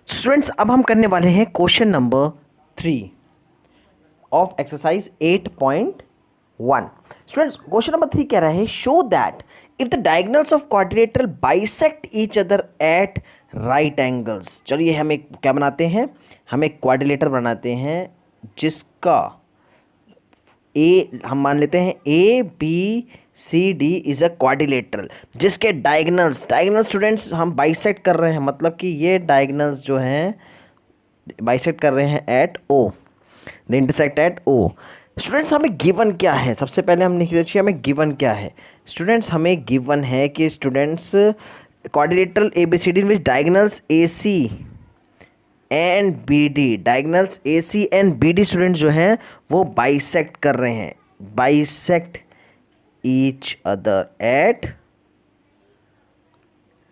Students अब हम करने वाले हैं question number 3 of exercise 8.1। Students question number 3 कह रहा है show that if the diagonals of quadrilateral bisect each other at right angles. चलिए हम एक क्या बनाते हैं, हम एक क्वाड्रिलेटर बनाते हैं जिसका हम मान लेते हैं A B C D is a quadrilateral, जिसके डायगोनल्स स्टूडेंट्स हम बाइसेक्ट कर रहे हैं, मतलब कि ये डायगोनल्स जो हैं बाइसेक्ट कर रहे हैं at O, the intersect at O. Students हमें गिवन क्या है, सबसे पहले हम लिख लीजिए हमें गिवन क्या है। स्टूडेंट्स हमें गिवन है कि students quadrilateral A B C D which diagonals A C and B D, diagonals A C and B D students जो हैं वो बाइसेक्ट कर रहे हैं, bisect each other at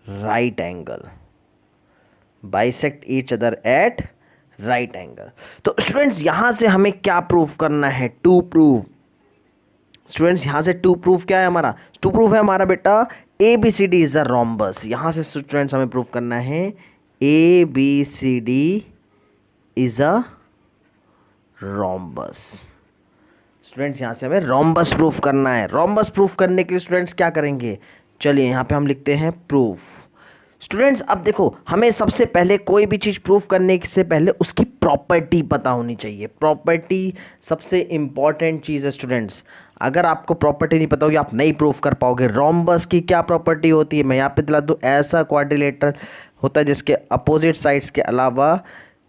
right angle, bisect each other at right angle. तो students यहां से हमें क्या प्रूव करना है, टू प्रूव। स्टूडेंट्स यहां से टू प्रूव क्या है हमारा, टू प्रूव है हमारा बेटा A B C D is a rhombus. यहां से स्टूडेंट्स हमें प्रूव करना है A B C D is a rhombus. Students यहां से हमें रोम्बस प्रूफ करना है। रोम्बस प्रूफ करने के लिए स्टूडेंट्स क्या करेंगे, चलिए यहां पे हम लिखते हैं प्रूफ। स्टूडेंट्स अब देखो हमें सबसे पहले कोई भी चीज़ प्रूफ करने से पहले उसकी प्रॉपर्टी पता होनी चाहिए। प्रॉपर्टी सबसे इंपॉर्टेंट चीज़ है स्टूडेंट्स। अगर आपको प्रॉपर्टी नहीं पता होगी आप नहीं प्रूफ कर पाओगे। रोम्बस की क्या प्रॉपर्टी होती है, मैं यहाँ पे दिला दूँ, ऐसा क्वाड्रिलेटर होता है जिसके अपोजिट साइड्स के अलावा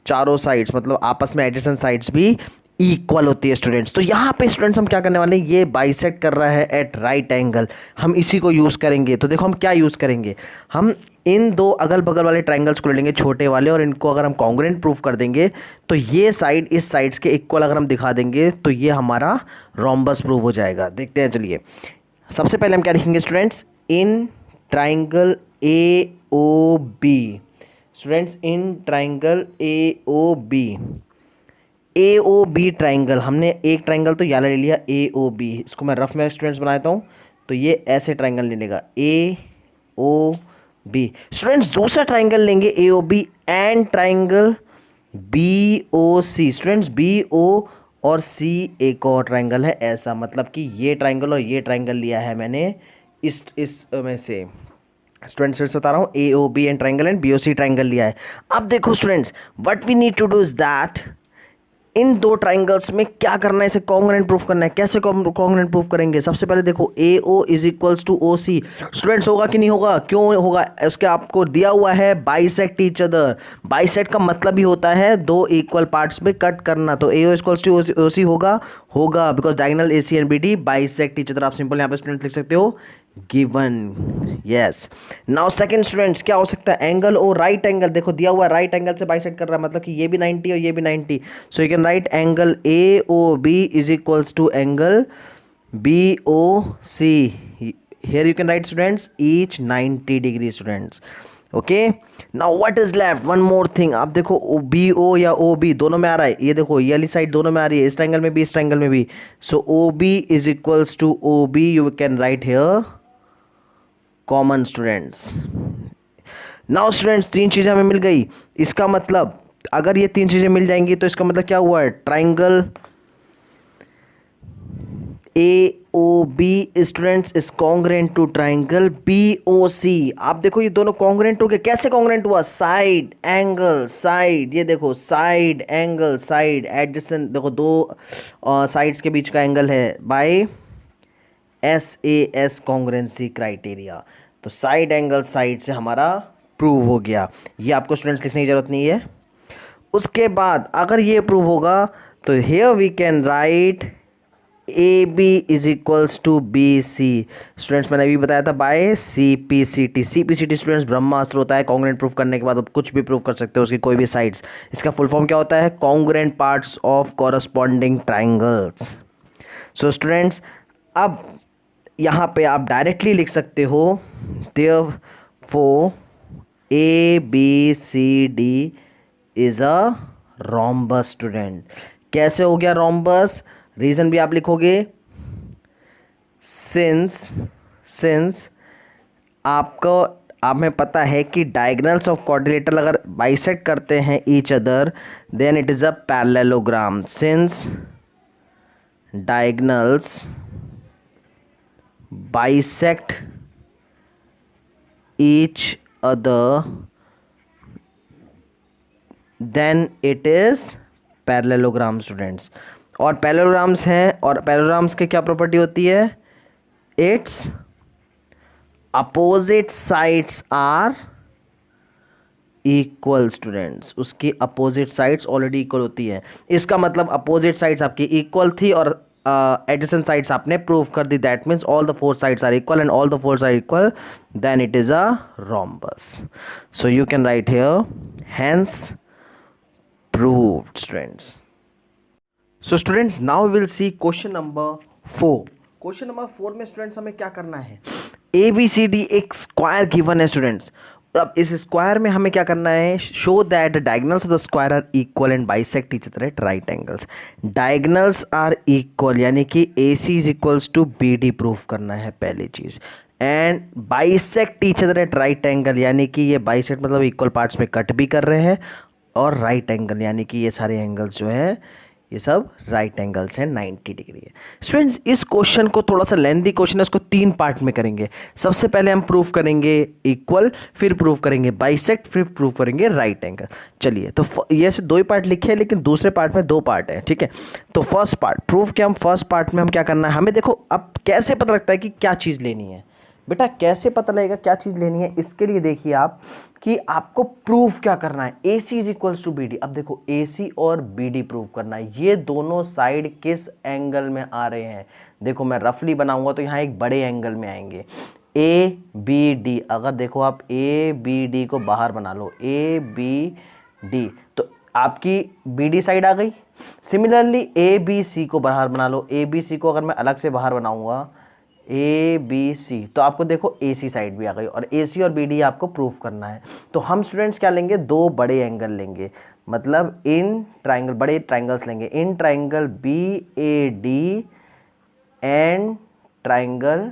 चारों साइड्स मतलब आपस में एडजेसेंट साइड्स भी इक्वल होती है स्टूडेंट्स। तो यहाँ पे स्टूडेंट्स हम क्या करने वाले हैं, ये बाइसेक्ट कर रहा है एट राइट एंगल, हम इसी को यूज़ करेंगे। तो देखो हम क्या यूज़ करेंगे, हम इन दो अगल बगल वाले ट्राइंगल्स को ले लेंगे छोटे वाले, और इनको अगर हम कॉन्ग्रुएंट प्रूफ कर देंगे तो ये साइड इस साइड्स के इक्वल अगर हम दिखा देंगे तो ये हमारा रोम्बस प्रूफ हो जाएगा। देखते हैं चलिए। सबसे पहले हम क्या लिखेंगे students, in triangle A O B. Students in triangle A O B, A O B triangle, हमने एक ट्राइंगल तो याला ले लिया ए ओ बी, इसको मैं रफ में स्टूडेंट्स बनाता हूँ तो ये ऐसे ट्राइंगल ले लेगा ए ओ बी। स्टूडेंट्स दूसरा ट्राइंगल लेंगे A O B and triangle B O C. Students B O और सी एक और ट्राइंगल है ऐसा, मतलब कि ये ट्राइंगल और ये ट्राइंगल लिया है मैंने इस में से। स्टूडेंट्स फिर से बता रहा हूँ, A O B and triangle and B O C triangle लिया है। अब देखो students what we need to do is that in दो ट्राइंगल्स में क्या करना है, इसे कॉन्ग्रुएंट प्रूफ करना है। कैसे कॉन्ग्रुएंट प्रूफ करेंगे, सबसे पहले देखो A O is equals to O C. Students होगा कि नहीं होगा, क्यों होगा, उसके आपको दिया हुआ है बाइसेक्ट ईच अदर। बाइसेक्ट का मतलब ही होता है दो इक्वल पार्ट्स में कट करना, तो ए ओ इक्वल्स टू ओ सी होगा because diagonal A C and B D bisect each other. आप सिंपल यहाँ पे स्टूडेंट लिख सकते हो given. Yes now second students क्या हो सकता है, एंगल ओ राइट एंगल। देखो दिया हुआ राइट एंगल से बाइसेक्ट कर रहा है, मतलब कि ये भी 90 और ये भी 90, so you can write angle A O B is equals to angle B O C. Here you can write students each 90 degree students. Okay now what is left, one more thing. आप देखो B O या O B दोनों में आ रहा है, ये देखो ये वाली साइड दोनों में आ रही है, इस ट्राइंगल में भी इस ट्राइंगल में भी। So O B is equals to O B, you can write here common students. Now students तीन चीज़ें हमें मिल गई, इसका मतलब अगर ये तीन चीज़ें मिल जाएंगी तो इसका मतलब क्या हुआ है, triangle A O B students is congruent to triangle B O C. आप देखो ये दोनों कॉन्ग्रुएंट हो गए, कैसे कॉन्ग्रुएंट हुआ, साइड एंगल साइड, ये देखो साइड एंगल साइड एडजेसेंट, देखो दो साइड्स के बीच का एंगल है बाय SAS कॉन्ग्रुएंसी क्राइटेरिया। तो साइड एंगल साइड से हमारा प्रूव हो गया, ये आपको स्टूडेंट्स लिखने की जरूरत नहीं है। उसके बाद अगर ये प्रूव होगा तो here we can write A B is equals to B C. Students मैंने अभी बताया था बाय CPCT। CPCT स्टूडेंट्स ब्रह्मास्त्र होता है, कॉन्ग्रुएंट प्रूफ करने के बाद आप कुछ भी प्रूफ कर सकते हो उसकी कोई भी साइड्स। इसका फुल फॉर्म क्या होता है, congruent parts of corresponding triangles. So students अब यहाँ पे आप डायरेक्टली लिख सकते हो therefore ABCD is a rhombus. Student कैसे हो गया रोम्बस, रीजन भी आप लिखोगे सिंस सिंस आपको आप में पता है कि डायगनल्स ऑफ क्वाड्रिलेटरल अगर बाइसेक्ट करते हैं each other then it is a parallelogram. Since diagonals bisect each other then it is parallelogram students. और पैरेललोग्राम्स हैं, और पैरेललोग्राम्स की क्या प्रॉपर्टी होती है? It's opposite sides are equal students. उसकी अपोजिट साइड्स ऑलरेडी इक्वल होती है। इसका मतलब अपोजिट साइड्स आपकी इक्वल थी और एडजेसेंट साइड्स आपने प्रूव कर दी। That means all the four sides are equal and all the four are equal, then it is a rhombus. So you can write here hence proved students. So students now we will see question number 4. Question number 4 में students हमें क्या करना है? ABCD एक square given है students. अब इस square में हमें क्या करना है? Show that the diagonals of the square are equal and bisect each other at right angles. Diagonals are equal यानी कि AC is equals to BD proof करना है पहली चीज़, and bisect each other at right angle यानी कि ये bisect मतलब इक्वल पार्ट्स में कट भी कर रहे हैं, और राइट एंगल यानी कि ये सारे एंगल्स जो हैं ये सब राइट एंगल्स हैं, 90 डिग्री है। स्टूडेंट्स इस क्वेश्चन को थोड़ा सा लेंथी क्वेश्चन है, इसको 3 पार्ट में करेंगे। सबसे पहले हम प्रूफ करेंगे इक्वल, फिर प्रूफ करेंगे बाइसेक्ट, फिर प्रूफ करेंगे राइट एंगल। चलिए, तो ये ऐसे 2 ही पार्ट लिखे हैं, लेकिन दूसरे पार्ट में 2 पार्ट हैं, ठीक है। तो फर्स्ट पार्ट प्रूफ के हम फर्स्ट पार्ट में हम क्या करना है, हमें देखो अब कैसे पता लगता है कि क्या चीज़ लेनी है। बेटा कैसे पता लगेगा क्या चीज़ लेनी है? इसके लिए देखिए आप कि आपको प्रूफ क्या करना है। AC is equals to BD। अब देखो AC और BD प्रूफ करना है, ये दोनों साइड किस एंगल में आ रहे हैं। देखो मैं रफली बनाऊंगा तो यहाँ एक बड़े एंगल में आएंगे, ABD। अगर देखो आप ABD को बाहर बना लो, ABD, तो आपकी BD साइड आ गई। सिमिलरली ABC को बाहर बना लो, ABC को अगर मैं अलग से बाहर बनाऊंगा ABC, तो आपको देखो AC साइड भी आ गई, और AC और BD आपको प्रूफ करना है। तो हम स्टूडेंट्स क्या लेंगे? 2 बड़े एंगल लेंगे, मतलब इन ट्राइंगल, बड़े ट्राइंगल्स लेंगे, in triangle BAD and triangle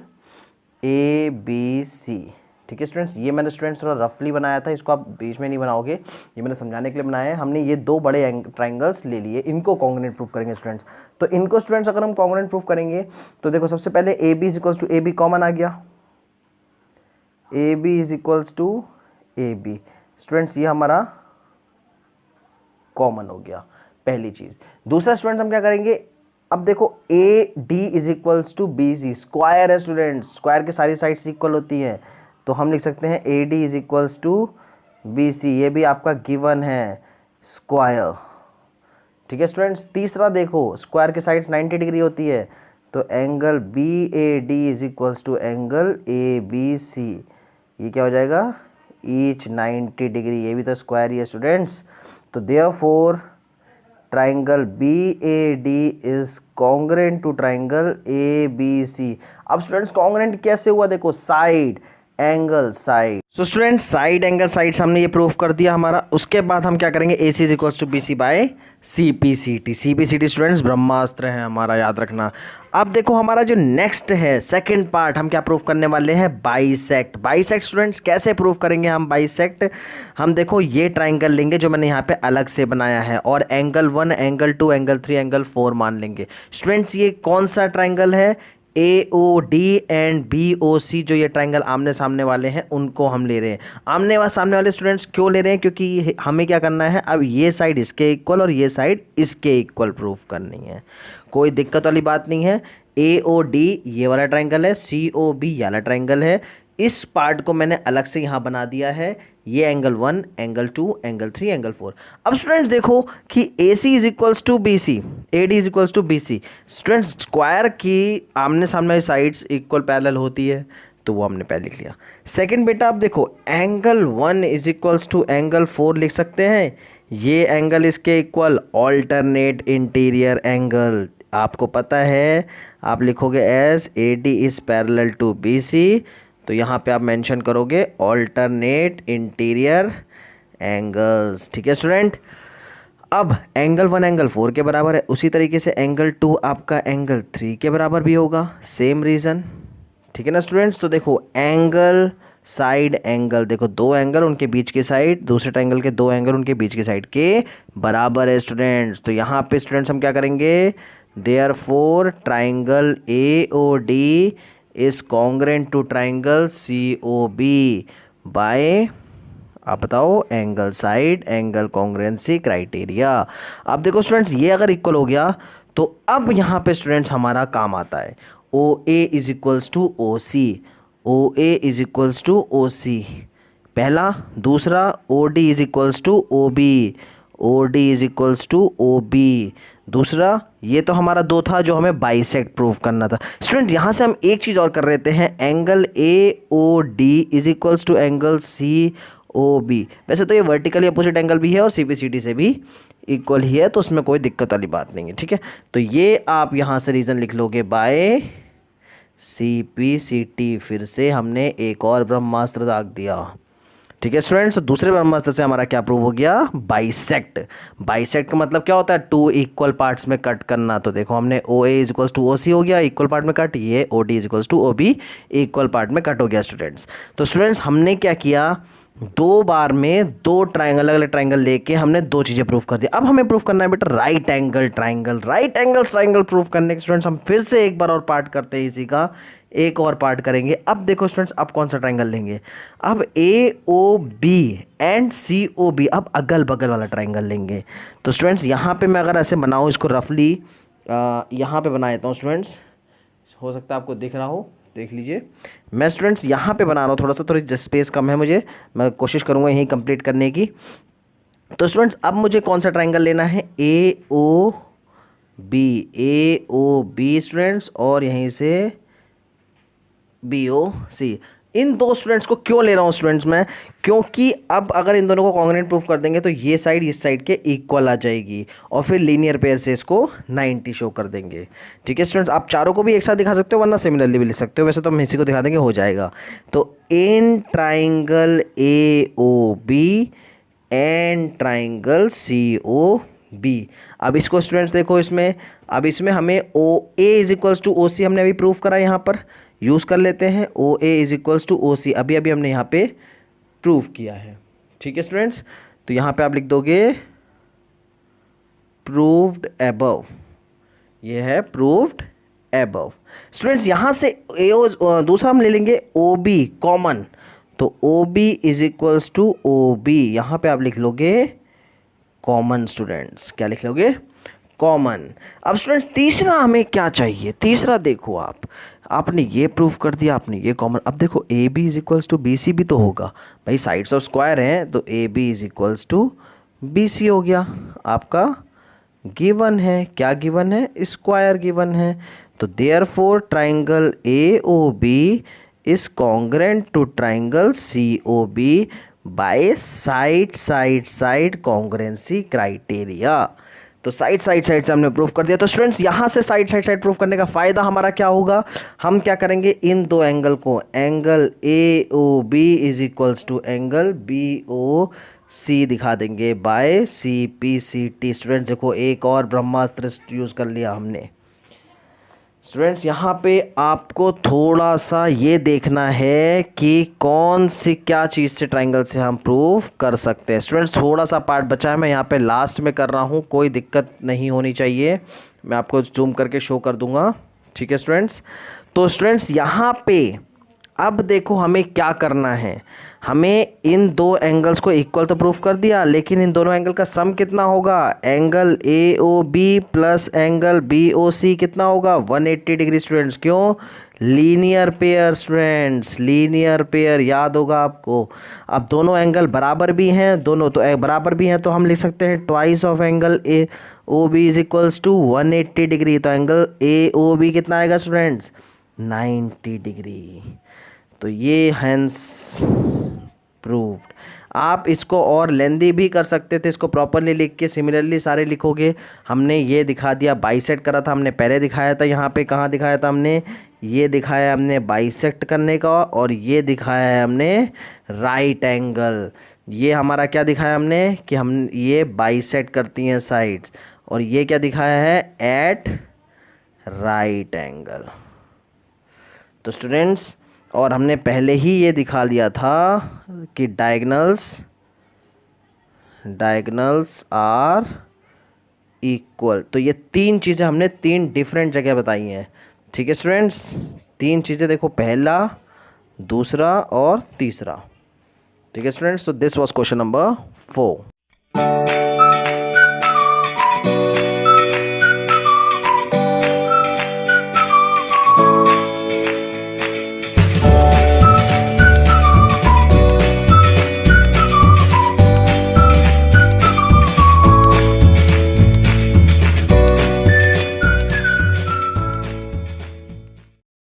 ABC। ठीक है स्टूडेंट्स, ये मैंने स्टूडेंट्स थोड़ा रफली बनाया था, इसको आप बीच में नहीं बनाओगे, ये मैंने समझाने के लिए बनाया है। हमने ये 2 बड़े ट्राइंगल्स ले लिए, इनको कॉन्ग्रुएंट प्रूफ करेंगे स्टूडेंट्स। तो इनको स्टूडेंट्स अगर हम कॉन्ग्रुएंट प्रूफ करेंगे तो देखो सबसे पहले AB is equals to AB common आ गया, AB is equals to AB students, ये हमारा कॉमन हो गया पहली चीज़। दूसरा स्टूडेंट्स हम क्या करेंगे? अब देखो AD is equals to BC, square है स्टूडेंट्स, स्क्वायर की सारी साइड्स इक्वल होती है, तो हम लिख सकते हैं AD is equals to BC, ये भी आपका गिवन है स्क्वायर। ठीक है स्टूडेंट्स, तीसरा देखो स्क्वायर की साइड्स 90 डिग्री होती है, तो angle BAD is equals to angle ABC, ये क्या हो जाएगा? ईच 90 डिग्री, ये भी तो स्क्वायर ही है स्टूडेंट्स। तो therefore triangle BAD is congruent to triangle ABC। अब स्टूडेंट्स कॉन्ग्रुएंट कैसे हुआ? देखो side angle side, so student side angle sides हमने ये प्रूफ कर दिया हमारा। उसके बाद हम क्या करेंगे? AC is equals to BC by CPCT। CPCT students Brahmastra है हमारा, याद रखना। अब देखो हमारा जो नेक्स्ट है सेकंड पार्ट, हम क्या प्रूफ करने वाले हैं? बाइसेक्ट। बाइसेक्ट स्टूडेंट्स कैसे प्रूफ करेंगे हम बाइसेक्ट? हम देखो ये ट्राइंगल लेंगे जो मैंने यहाँ पे अलग से बनाया है, और एंगल 1, एंगल 2, एंगल 3, एंगल 4 मान लेंगे। स्टूडेंट्स ये कौन सा ट्राइंगल है? AOD एंड BOC, जो ये ट्राइंगल आमने सामने वाले हैं उनको हम ले रहे हैं। आमने सामने वाले स्टूडेंट्स क्यों ले रहे हैं? क्योंकि हमें क्या करना है, अब ये साइड इसके इक्वल और ये साइड इसके इक्वल प्रूफ करनी है। कोई दिक्कत वाली बात नहीं है। AOD ये वाला ट्राइंगल है, COB ये वाला ट्राइंगल है, इस पार्ट को मैंने अलग से यहाँ बना दिया है। ये एंगल 1, एंगल 2, एंगल 3, एंगल 4। अब स्टूडेंट्स देखो कि AC is equals to BC, AD is equals to BC। Students square की आमने सामने साइड्स इक्वल पैरेलल होती है, तो वो हमने पहले लिख लिया। सेकंड बेटा आप देखो angle 1 is equals to angle 4 लिख सकते हैं, ये एंगल इसके इक्वल, ऑल्टरनेट इंटीरियर एंगल। आपको पता है आप लिखोगे as AD is parallel to BC, तो यहाँ पे आप मेंशन करोगे ऑल्टरनेट इंटीरियर एंगल्स। ठीक है स्टूडेंट, अब एंगल 1 एंगल 4 के बराबर है, उसी तरीके से एंगल 2 आपका एंगल 3 के बराबर भी होगा, सेम रीज़न। ठीक है ना स्टूडेंट्स। तो देखो एंगल साइड एंगल, देखो दो एंगल उनके बीच की साइड, दूसरे ट्रायंगल के दो एंगल उनके बीच की साइड के बराबर है स्टूडेंट्स। तो यहाँ पे स्टूडेंट्स हम क्या करेंगे, therefore triangle A O D is congruent to triangle C O B by, आप बताओ, angle side angle congruency criteria. अब देखो स्टूडेंट्स ये अगर इक्वल हो गया तो अब यहाँ पे स्टूडेंट्स हमारा काम आता है O A is equals to O C, O A is equals to O C पहला, दूसरा O D is equals to O B, O D is equals to O B दूसरा। ये तो हमारा दो था जो हमें बाइसेक्ट प्रूव करना था स्टूडेंट। यहाँ से हम एक चीज़ और कर रहे हैं, angle A O D is equals to angle C O B. वैसे तो ये वर्टिकली अपोजिट एंगल भी है और सी बी सी डी से भी इक्वल ही है, तो उसमें कोई दिक्कत वाली बात नहीं है, ठीक है। तो ये आप यहाँ से रीज़न लिख लोगे by C P C T, फिर से हमने एक और ब्रह्मास्त्र दाग दिया, ठीक है स्टूडेंट्स। तो दूसरे ब्रह्मास्त्र से हमारा क्या प्रूव हो गया, बाइसेक्ट। बाइसेक्ट का मतलब क्या होता है, टू इक्वल पार्ट्स में कट करना। तो देखो हमने O A is equals to O C हो गया इक्वल पार्ट में कट, ये O D is equals to O B equal part में कट हो गया स्टूडेंट्स। तो स्टूडेंट्स हमने क्या किया, दो बार में दो ट्रायंगल, अलग अलग ट्रायंगल लेके हमने दो चीज़ें प्रूव कर दी। अब हमें प्रूव करना है बेटा right angle triangle. Right angle triangle prove करने के स्टूडेंट्स हम फिर से एक बार और पार्ट करते हैं, इसी का एक और पार्ट करेंगे। अब देखो स्टूडेंट्स, अब कौन सा ट्रायंगल लेंगे, अब A O B and C O B, अब अगल बगल वाला ट्रायंगल लेंगे। तो स्टूडेंट्स यहाँ पे मैं अगर ऐसे बनाऊँ इसको रफली, यहाँ पे बना देता हूँ स्टूडेंट्स, हो सकता है आपको दिख रहा हो, देख लीजिए। मैं स्टूडेंट्स यहाँ पे बना रहा हूँ, थोड़ा सा थोड़ी स्पेस कम है मुझे, मैं कोशिश करूँगा यहीं कंप्लीट करने की। तो स्टूडेंट्स अब मुझे कौन सा ट्रायंगल लेना है, ए ओ बी स्टूडेंट्स, और यहीं से बी ओ सी। इन दो स्टूडेंट्स को क्यों ले रहा हूँ स्टूडेंट्स मैं, क्योंकि अब अगर इन दोनों को कॉन्ग्रुएंट प्रूफ कर देंगे तो ये साइड इस साइड के इक्वल आ जाएगी और फिर लीनियर पेयर से इसको 90 शो कर देंगे, ठीक है स्टूडेंट्स। आप चारों को भी एक साथ दिखा सकते हो वरना सिमिलरली भी लिख सकते हो, वैसे तो हम इसी को दिखा देंगे, हो जाएगा। तो in triangle A O B and triangle C O B. अब इसको स्टूडेंट्स देखो, इसमें अब इसमें हमें O A is equals to O C हमने अभी प्रूफ करा, यहाँ पर यूज़ कर लेते हैं ओ A is equals to O सी, अभी अभी हमने यहाँ पे प्रूफ किया है, ठीक है स्टूडेंट्स। तो यहाँ पे आप लिख दोगे प्रूव्ड एबव, ये है प्रूव्ड एबव स्टूडेंट्स। यहाँ से दूसरा हम ले लेंगे ओ बी कॉमन, तो O B is equals to O B, यहाँ पे आप लिख लोगे कॉमन स्टूडेंट्स, क्या लिख लोगे, कॉमन। अब स्टूडेंट्स तीसरा हमें क्या चाहिए, तीसरा देखो आपने ये प्रूफ कर दिया, आपने ये कॉमन। अब देखो A B is equals to B C भी तो होगा भाई, साइड्स ऑफ स्क्वायर हैं, तो A B is equals to B C हो गया, आपका गिवन है, क्या गिवन है, स्क्वायर गिवन है। तो therefore triangle A O B is congruent to triangle C O B by side congruency criteria. तो साइड से हमने प्रूफ कर दिया। तो स्टूडेंट्स यहाँ से साइड प्रूफ करने का फ़ायदा हमारा क्या होगा, हम क्या करेंगे, इन दो एंगल को, angle A O B is equals to angle B O C दिखा देंगे by C P C T. Students देखो एक और ब्रह्मास्त्र यूज़ कर लिया हमने। स्टूडेंट्स यहाँ पे आपको थोड़ा सा ये देखना है कि कौन सी क्या चीज़ से ट्रायंगल से हम प्रूफ कर सकते हैं। स्टूडेंट्स थोड़ा सा पार्ट बचा है, मैं यहाँ पे लास्ट में कर रहा हूँ, कोई दिक्कत नहीं होनी चाहिए, मैं आपको जूम करके शो कर दूंगा, ठीक है स्टूडेंट्स। तो स्टूडेंट्स यहाँ पे अब देखो हमें क्या करना है, हमें इन दो एंगल्स को इक्वल तो प्रूफ कर दिया, लेकिन इन दोनों एंगल का सम कितना होगा, angle A O B plus angle B O C कितना होगा, 180 डिग्री स्टूडेंट्स। क्यों, linear pair students, linear pair याद होगा आपको। अब दोनों एंगल बराबर भी हैं, दोनों तो बराबर भी हैं, तो हम लिख सकते हैं twice of angle A O B is equals to 180 degree. तो एंगल ए ओ बी कितना आएगा स्टूडेंट्स, 90 डिग्री। तो ये हैंस प्रूव्ड। आप इसको और लेंदी भी कर सकते थे, इसको प्रॉपरली लिख के सिमिलरली सारे लिखोगे। हमने ये दिखा दिया, बाइसेक्ट करा था हमने पहले, दिखाया था यहाँ पे, कहाँ दिखाया था हमने, ये दिखाया हमने बाइसेक्ट करने का, और ये दिखाया है हमने राइट एंगल। ये हमारा क्या दिखाया हमने कि हम ये बाइसेक्ट करती हैं साइड्स, और ये क्या दिखाया है, एट राइट एंगल। तो स्टूडेंट्स, और हमने पहले ही ये दिखा लिया था कि डायगनल्स आर इक्वल। तो ये तीन चीज़ें हमने तीन डिफरेंट जगह बताई हैं। ठीक है स्टूडेंट्स, तीन चीज़ें देखो, पहला, दूसरा और तीसरा। ठीक है स्टूडेंट्स, तो दिस वाज क्वेश्चन नंबर 4।